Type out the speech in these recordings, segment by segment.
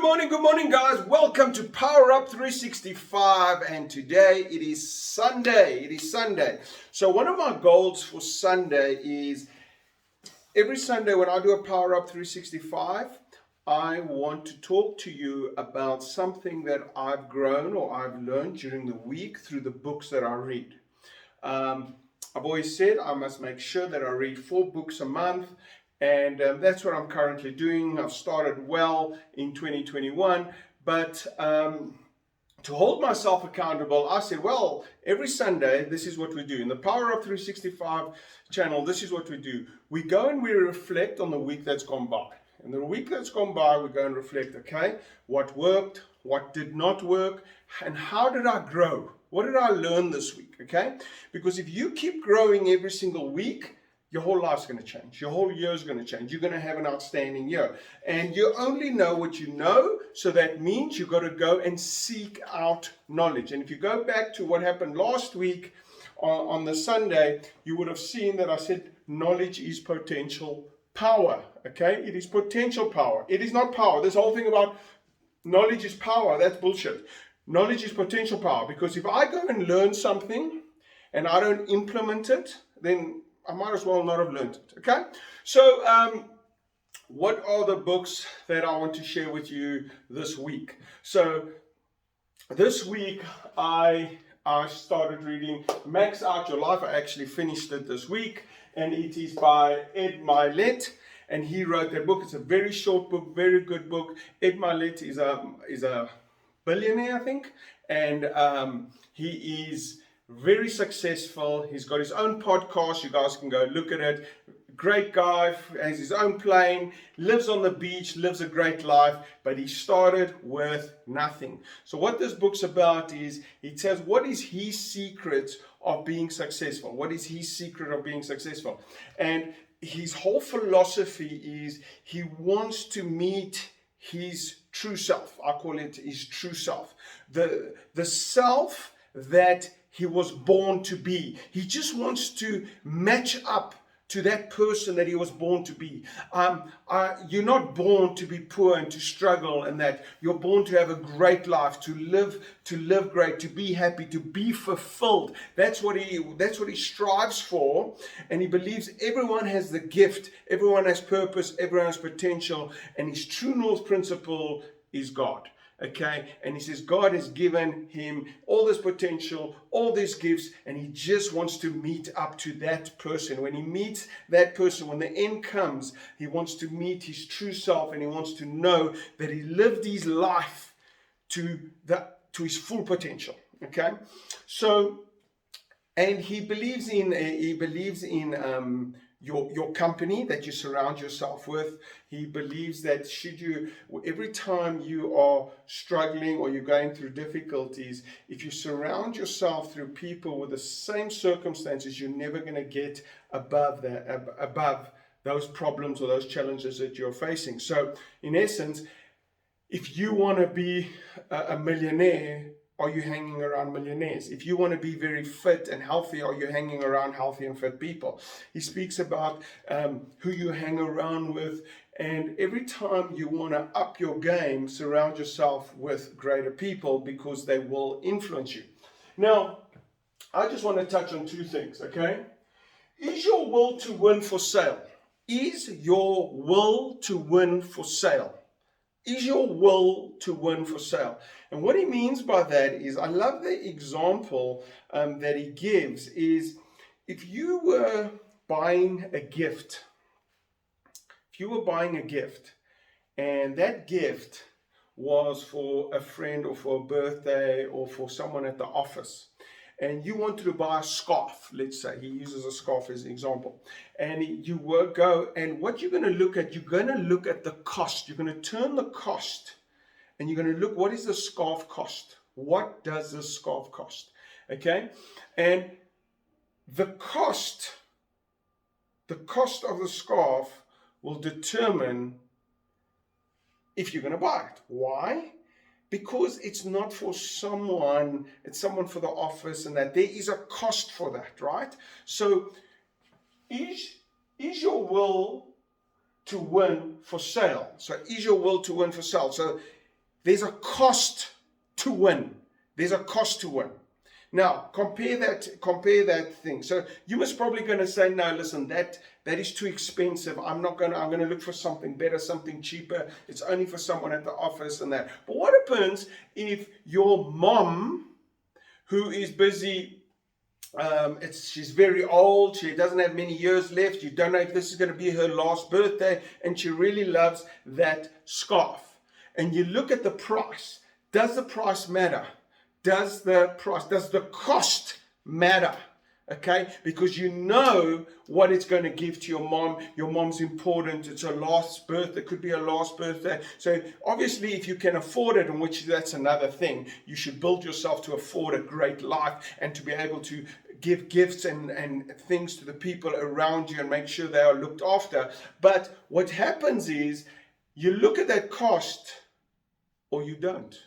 Good morning, guys. Welcome to Power Up 365, and today it is Sunday. So one of my goals for Sunday is every Sunday when I do a Power Up 365, I want to talk to you about something that I've grown or I've learned during the week through the books that I read. I've always said I must make sure that I read 4 books a month. And that's what I'm currently doing. I've started well in 2021, but to hold myself accountable, I said, well, every Sunday, this is what we do. In the Power Up 365 channel, this is what we do. We go and we reflect on the week that's gone by. And the week that's gone by, we go and reflect, okay, what worked, what did not work, and how did I grow? What did I learn this week, okay? Because if you keep growing every single week, your whole life's going to change. Your whole year is going to change. You're going to have an outstanding year. And you only know what you know, so that means you've got to go and seek out knowledge. And if you go back to what happened last week on the Sunday, you would have seen that I said knowledge is potential power. Okay? It is potential power. It is not power. This whole thing about knowledge is power, that's bullshit. Knowledge is potential power. Because if I go and learn something and I don't implement it, then I might as well not have learned it, okay? So, what are the books that I want to share with you this week? So, this week I started reading Max Out Your Life. I actually finished it this week, and it is by Ed Mylett, and he wrote that book. It's a very short book, very good book. Ed Mylett is a billionaire, I think, and he is very successful. He's got his own podcast. You guys can go look at it. Great guy, has his own plane, lives on the beach, lives a great life, but he started with nothing. So what this book's about is, it says, what is his secret of being successful? What is his secret of being successful? And his whole philosophy is he wants to meet his true self. I call it his true self. The self that he was born to be. He just wants to match up to that person that he was born to be. You're not born to be poor and to struggle, and that you're born to have a great life, to live great, to be happy, to be fulfilled. That's what he strives for, and he believes everyone has the gift, everyone has purpose, everyone has potential, and his true north principle is God. Okay, and he says God has given him all this potential, all these gifts, and he just wants to meet up to that person. When he meets that person, when the end comes, he wants to meet his true self, and he wants to know that he lived his life to his full potential. Okay, so, and he believes in your company that you surround yourself with. He believes that every time you are struggling or you're going through difficulties, if you surround yourself through people with the same circumstances, you're never going to get above those problems or those challenges that you're facing. So in essence, if you want to be a millionaire, are you hanging around millionaires? If you want to be very fit and healthy, are you hanging around healthy and fit people? He speaks about who you hang around with, and every time you want to up your game, surround yourself with greater people, because they will influence you. Now, I just want to touch on 2 things, okay? Is your will to win for sale? Is your will to win for sale? Is your will to win for sale? And what he means by that is, I love the example that he gives, is if you were buying a gift, and that gift was for a friend or for a birthday or for someone at the office, and you wanted to buy a scarf, let's say, he uses a scarf as an example, and you will go, and what you're going to look at, the cost. You're going to turn the cost, and you're going to look, what is the scarf cost? What does the scarf cost? Okay, and the cost of the scarf will determine if you're going to buy it. Why? Because it's not for someone, it's someone for the office, and that there is a cost for that, right? So is your will to win for sale? So is your will to win for sale? So There's a cost to win. There's a cost to win. Now, compare that thing. So you must probably going to say, no, listen, that is too expensive. I'm going to look for something better, something cheaper. It's only for someone at the office and that. But what happens if your mom, who is busy, she's very old, she doesn't have many years left, you don't know if this is going to be her last birthday, and she really loves that scarf. And you look at the price. Does the price matter? Does the cost matter? Okay, because you know what it's going to give to your mom. Your mom's important. It's her last birthday. It could be her last birthday. So obviously, if you can afford it, and which that's another thing, you should build yourself to afford a great life and to be able to give gifts and things to the people around you and make sure they are looked after. But what happens is you look at that cost or you don't.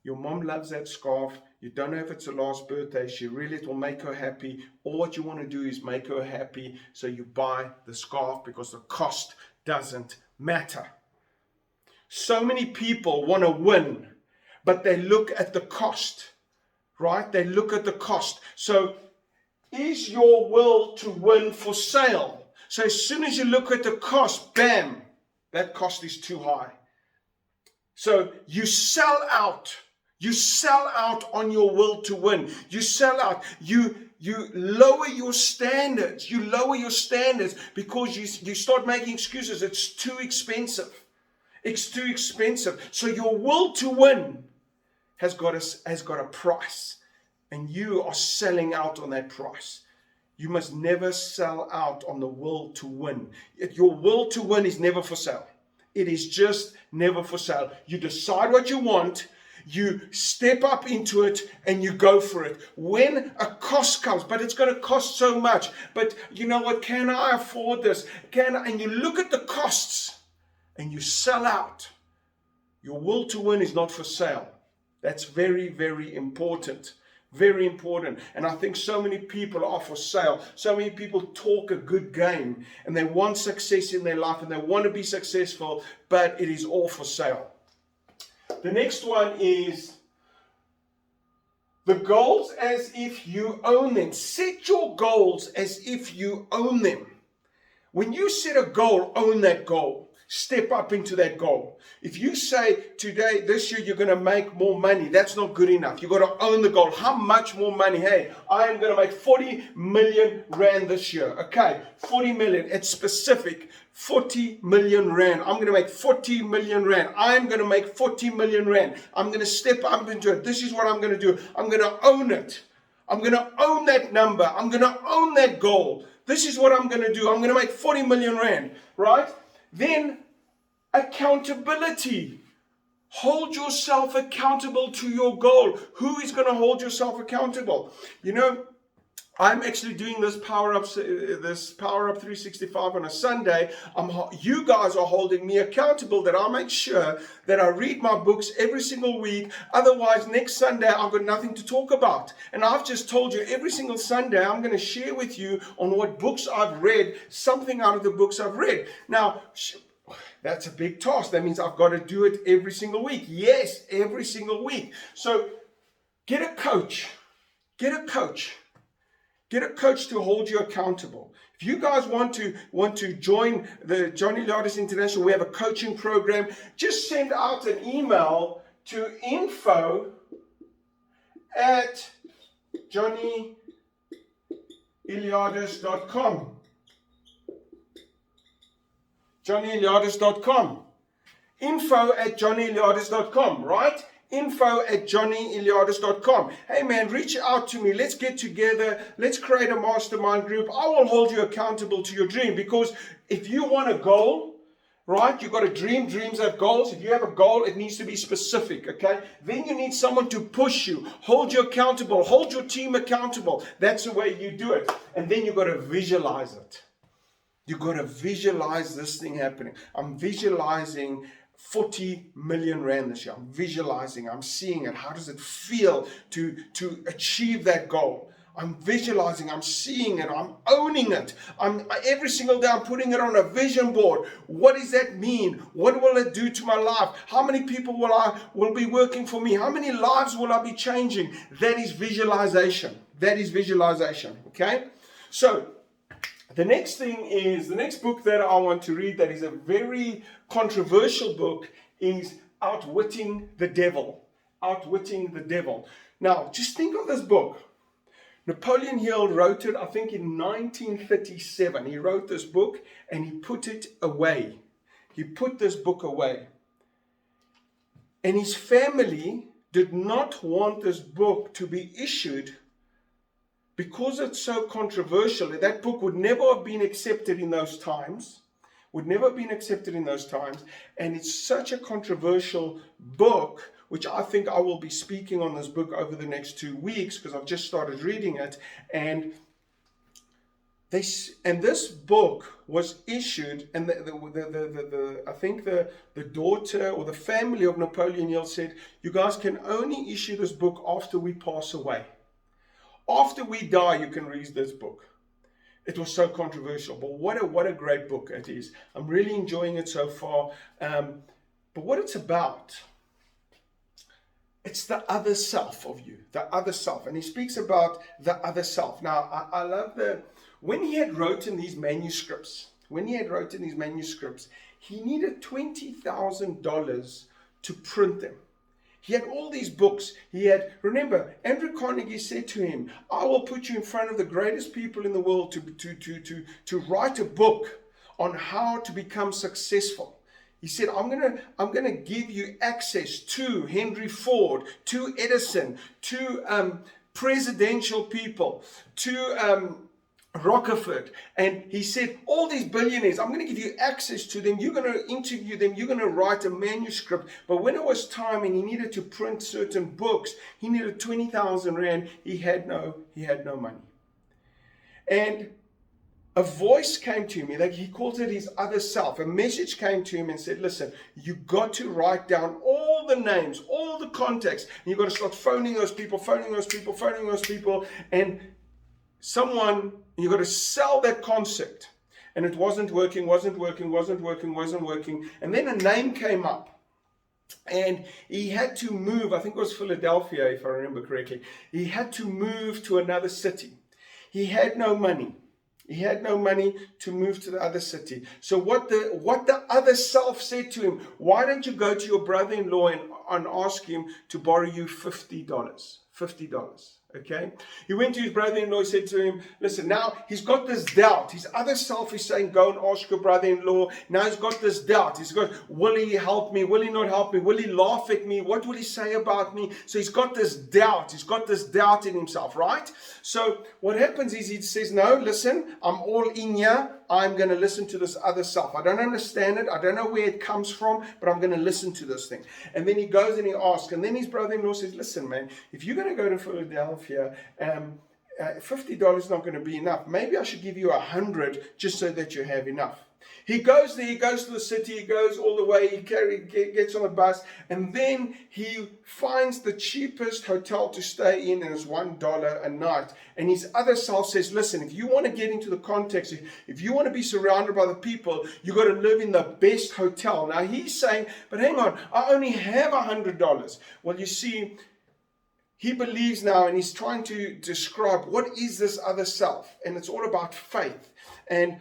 Your mom loves that scarf. You don't know if it's her last birthday. It will make her happy. All what you want to do is make her happy. So you buy the scarf because the cost doesn't matter. So many people want to win, but they look at the cost, right? They look at the cost. So is your will to win for sale? So as soon as you look at the cost, bam, that cost is too high. So you sell out. You sell out on your will to win. You sell out. You lower your standards. You lower your standards because you start making excuses. It's too expensive. It's too expensive. So your will to win has got a price. And you are selling out on that price. You must never sell out on the will to win. Your will to win is never for sale. It is just never for sale. You decide what you want. You step up into it and you go for it. When a cost comes, but it's going to cost so much. But you know what? Can I afford this? And you look at the costs and you sell out. Your will to win is not for sale. That's very, very important. Very important. And I think so many people are for sale. So many people talk a good game and they want success in their life and they want to be successful, but it is all for sale. The next one is the goals as if you own them. Set your goals as if you own them. When you set a goal, own that goal. Step up into that goal. If you say this year, you're going to make more money, that's not good enough. You've got to own the goal. How much more money? Hey, I am going to make 40 million rand this year. Okay, 40 million. It's specific. 40 million rand. I'm going to make 40 million rand. I'm going to make 40 million rand. I'm going to step up into it. This is what I'm going to do. I'm going to own it. I'm going to own that number. I'm going to own that goal. This is what I'm going to do. I'm going to make 40 million rand, right? Then accountability. Hold yourself accountable to your goal. Who is going to hold yourself accountable? You know, I'm actually doing this Power Up 365 on a Sunday. You guys are holding me accountable that I make sure that I read my books every single week. Otherwise, next Sunday, I've got nothing to talk about. And I've just told you every single Sunday, I'm going to share with you on what books I've read, something out of the books I've read. Now, that's a big task. That means I've got to do it every single week. Yes, every single week. So get a coach. Get a coach. Get a coach to hold you accountable. If you guys want to join the Johnny Eliades International, we have a coaching program. Just send out an email to info@johnnyeliades.com. johnnyeliades.com. info@johnnyeliades.com, right? info@johnnyeliades.com. Hey man, reach out to me. Let's get together. Let's create a mastermind group. I will hold you accountable to your dream, because if you want a goal, right, you've got a dream. Dreams have goals. If you have a goal, it needs to be specific, okay? Then you need someone to push you, hold you accountable, hold your team accountable. That's the way you do it. And then you've got to visualize it. You've got to visualize this thing happening. I'm visualizing 40 million rand this year. I'm visualizing, I'm seeing it. How does it feel to achieve that goal? I'm visualizing, I'm seeing it, I'm owning it. Every single day I'm putting it on a vision board. What does that mean? What will it do to my life? How many people will be working for me? How many lives will I be changing? That is visualization. That is visualization. Okay? So the next book that I want to read that is a very controversial book is Outwitting the Devil. Outwitting the Devil. Now, just think of this book. Napoleon Hill wrote it, I think, in 1937. He wrote this book and he put it away. He put this book away. And his family did not want this book to be issued because it's so controversial. That book would never have been accepted in those times. Would never have been accepted in those times. And it's such a controversial book, which I think I will be speaking on this book over the next 2 weeks because I've just started reading it. And this book was issued, and I think the daughter or the family of Napoleon Hill said, you guys can only issue this book after we pass away. After we die, you can read this book. It was so controversial, but what a great book it is. I'm really enjoying it so far. But what it's about, it's the other self of you, the other self. And he speaks about the other self. Now, I love when he had written these manuscripts, he needed $20,000 to print them. He had all these books. Remember, Andrew Carnegie said to him, I will put you in front of the greatest people in the world to write a book on how to become successful. He said, I'm gonna give you access to Henry Ford, to Edison, to presidential people, to Rockefeller. And he said, all these billionaires, I'm going to give you access to them. You're going to interview them. You're going to write a manuscript. But when it was time and he needed to print certain books, he needed 20,000 rand. He had no money. And a voice came to him, like he calls it his other self. A message came to him and said, listen, you got to write down all the names, all the contacts. And you've got to start phoning those people. And you got to sell that concept. And it wasn't working. And then a name came up. And he had to move, I think it was Philadelphia, if I remember correctly. He had to move to another city. He had no money. To move to the other city. So what the other self said to him, why don't you go to your brother-in-law and ask him to borrow you $50? $50. Okay, he went to his brother-in-law, said to him, listen, now he's got this doubt. His other self is saying, go and ask your brother-in-law. Now he's got this doubt. He's got, will he help me? Will he not help me? Will he laugh at me? What will he say about me? So he's got this doubt. He's got this doubt in himself, right? So what happens is he says, no, listen, I'm all in here. I'm going to listen to this other self. I don't understand it. I don't know where it comes from, but I'm going to listen to this thing. And then he goes and he asks. And then his brother-in-law says, listen, man, if you're going to go to Philadelphia, $50 is not going to be enough. Maybe I should give you 100 just so that you have enough. He goes there, he goes to the city, he goes all the way, he gets on a bus, and then he finds the cheapest hotel to stay in, and it's $1 a night. And his other self says, listen, if you want to get into the context, if you want to be surrounded by the people, you got to live in the best hotel. Now he's saying, but hang on, I only have $100. Well, you see, he believes now, and he's trying to describe what is this other self, and it's all about faith. And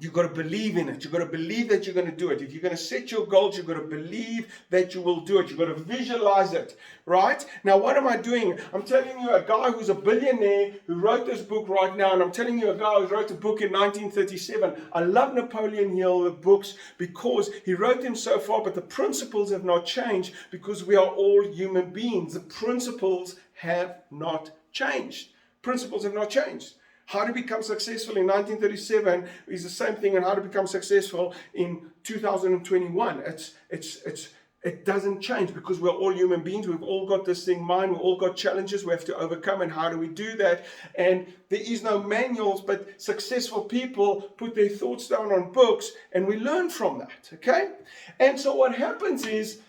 you've got to believe in it. You've got to believe that you're going to do it. If you're going to set your goals, you've got to believe that you will do it. You've got to visualize it, right? Now, what am I doing? I'm telling you a guy who's a billionaire who wrote this book right now, and I'm telling you a guy who wrote a book in 1937. I love Napoleon Hill, the books, because he wrote them so far, but the principles have not changed because we are all human beings. The principles have not changed. Principles have not changed. How to become successful in 1937 is the same thing, and how to become successful in 2021. It doesn't change because we're all human beings. We've all got this thing in mind. We've all got challenges we have to overcome, and how do we do that? And there is no manuals, but successful people put their thoughts down on books, and we learn from that, okay? And so what happens is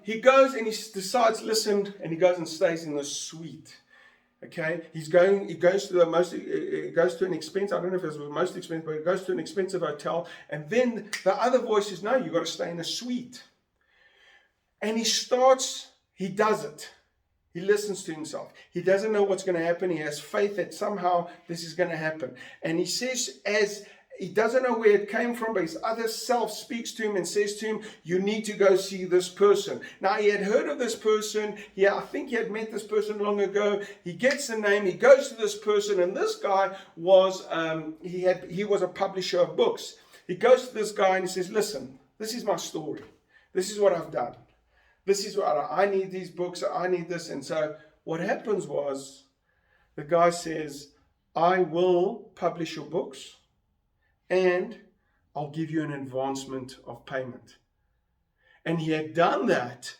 he goes and he decides, listen, and he goes and stays in the suite. Okay, he goes to an expense. I don't know if it was the most expensive, but he goes to an expensive hotel. And then the other voice says, no, you got to stay in a suite. And he does it. He listens to himself. He doesn't know what's going to happen. He has faith that somehow this is going to happen. And he says, as he doesn't know where it came from, but his other self speaks to him and says to him, you need to go see this person. Now, he had heard of this person. I think he had met this person long ago. He gets the name. He goes to this person. And this guy was, he was a publisher of books. He goes to this guy and he says, listen, this is my story. This is what I've done. This is what I need, these books, I need this. And so what happens was the guy says, I will publish your books and I'll give you an advancement of payment. And he had done that.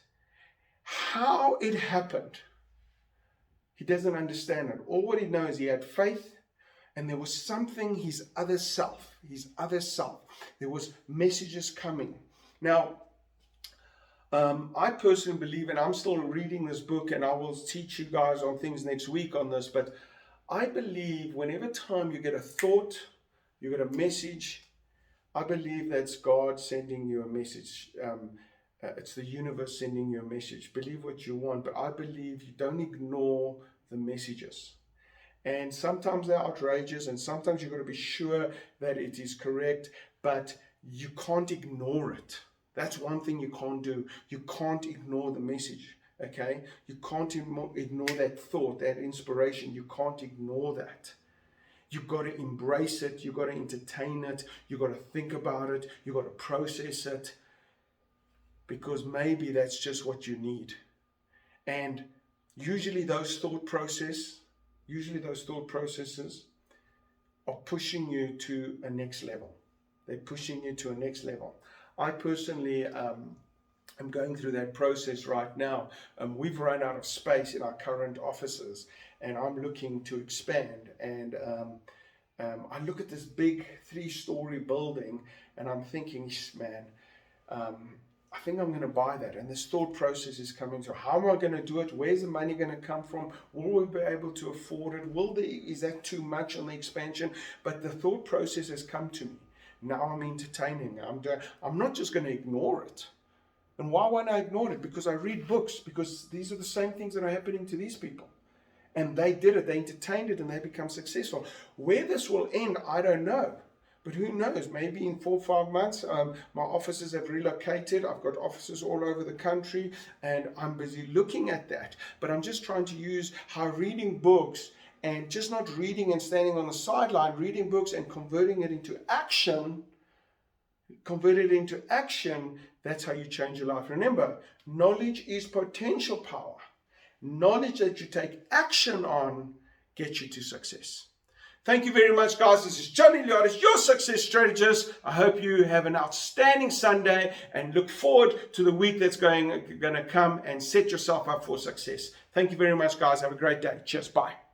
How it happened, he doesn't understand it. All what he knows, he had faith, and there was something, his other self, there was messages coming. Now, I personally believe, and I'm still reading this book, and I will teach you guys on things next week on this, but I believe whenever time you get a thought, you get a message, I believe that's God sending you a message. It's the universe sending you a message. Believe what you want, but I believe you don't ignore the messages. And sometimes they're outrageous, and sometimes you've got to be sure that it is correct, but you can't ignore it. That's one thing you can't do. You can't ignore the message, okay? You can't ignore that thought, that inspiration. You can't ignore that. You've got to embrace it. You've got to entertain it. You've got to think about it. You've got to process it, because maybe that's just what you need. And usually those thought processes are pushing you to a next level. They're pushing you to a next level. I personally am going through that process right now. We've run out of space in our current offices, and I'm looking to expand. And I look at this big 3-story building, and I'm thinking, man, I think I'm going to buy that. And this thought process is coming to, how am I going to do it? Where's the money going to come from? Will we be able to afford it? Is that too much on the expansion? But the thought process has come to me. Now I'm entertaining. I'm not just going to ignore it. And why won't I ignore it? Because I read books, because these are the same things that are happening to these people. And they did it, they entertained it, and they become successful. Where this will end, I don't know. But who knows? Maybe in 4 or 5 months, my offices have relocated. I've got offices all over the country, and I'm busy looking at that. But I'm just trying to use how reading books, and just not reading and standing on the sideline, reading books and converting it into action. That's how you change your life. Remember, knowledge is potential power. Knowledge that you take action on gets you to success. Thank you very much, guys. This is Johnny Liotis, your success strategist. I hope you have an outstanding Sunday and look forward to the week that's going to come, and set yourself up for success. Thank you very much, guys. Have a great day. Cheers. Bye.